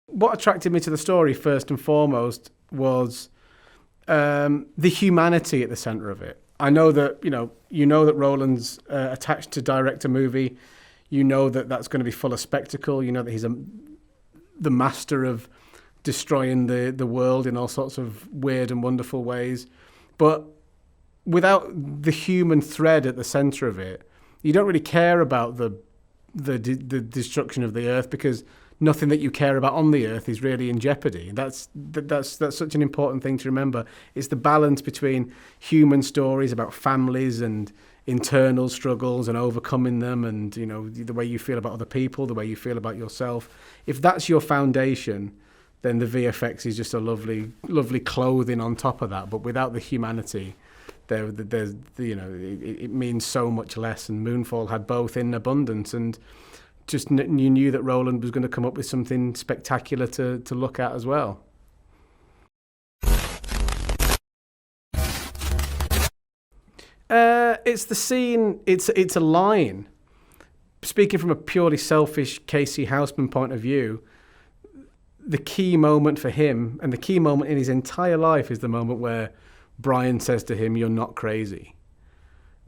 What attracted me to the story first and foremost was the humanity at the centre of it. I know that that Roland's attached to direct a movie. You know that that's going to be full of spectacle. You know that he's the master of destroying the world in all sorts of weird and wonderful ways. But without the human thread at the centre of it, you don't really care about the destruction of the earth, because nothing that you care about on the earth is really in jeopardy. That's such an important thing to remember. It's the balance between human stories about families and internal struggles and overcoming them, and the way you feel about other people, the way you feel about yourself. If that's your foundation, then the VFX is just a lovely clothing on top of that. But without the humanity, there's it means so much less. And Moonfall had both in abundance, and just you knew that Roland was going to come up with something spectacular to look at as well. It's the scene. It's a line. Speaking from a purely selfish Casey Houseman point of view, the key moment for him, and the key moment in his entire life, is the moment where Brian says to him, "You're not crazy,"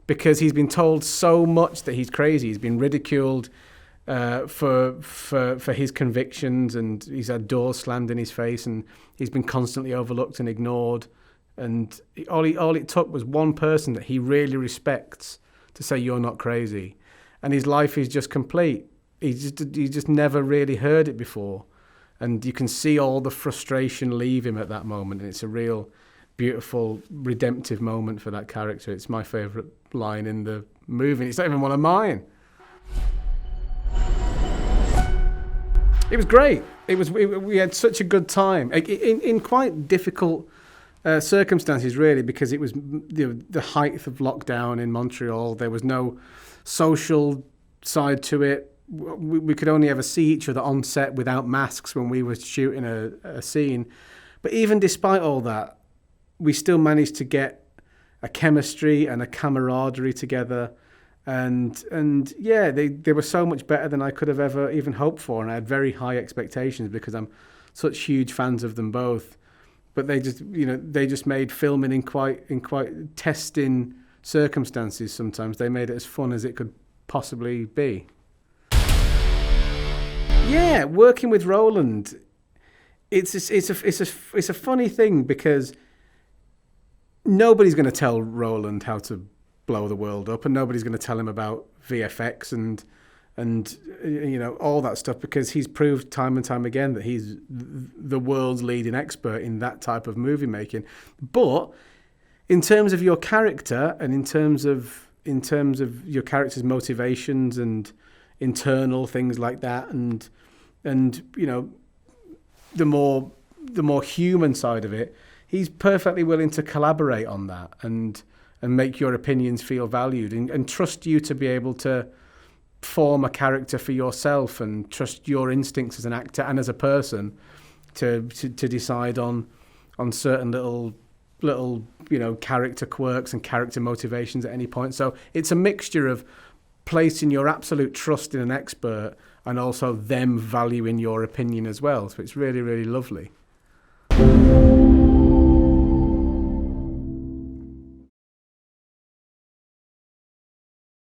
because he's been told so much that he's crazy. He's been ridiculed for his convictions, and he's had doors slammed in his face, and he's been constantly overlooked and ignored. And all it took was one person that he really respects to say, "You're not crazy," and his life is just complete. He just never really heard it before, and you can see all the frustration leave him at that moment. And it's a real beautiful, redemptive moment for that character. It's my favourite line in the movie. It's not even one of mine. It was great. We had such a good time in quite difficult circumstances, really, because it was the height of lockdown in Montreal. There was no social side to it. We could only ever see each other on set without masks when we were shooting a scene. But even despite all that, we still managed to get a chemistry and a camaraderie together. And yeah, they were so much better than I could have ever even hoped for, and I had very high expectations because I'm such huge fans of them both. But they just made filming in quite testing circumstances. Sometimes they made it as fun as it could possibly be. Yeah, working with Roland, it's a funny thing, because nobody's going to tell Roland how to blow the world up, and nobody's going to tell him about VFX and all that stuff, because he's proved time and time again that he's the world's leading expert in that type of movie making. But in terms of your character, and in terms of your character's motivations and internal things like that, and the more human side of it, he's perfectly willing to collaborate on that and make your opinions feel valued, and trust you to be able to form a character for yourself, and trust your instincts as an actor and as a person to decide on certain little character quirks and character motivations at any point. So it's a mixture of placing your absolute trust in an expert and also them valuing your opinion as well. So it's really, really lovely.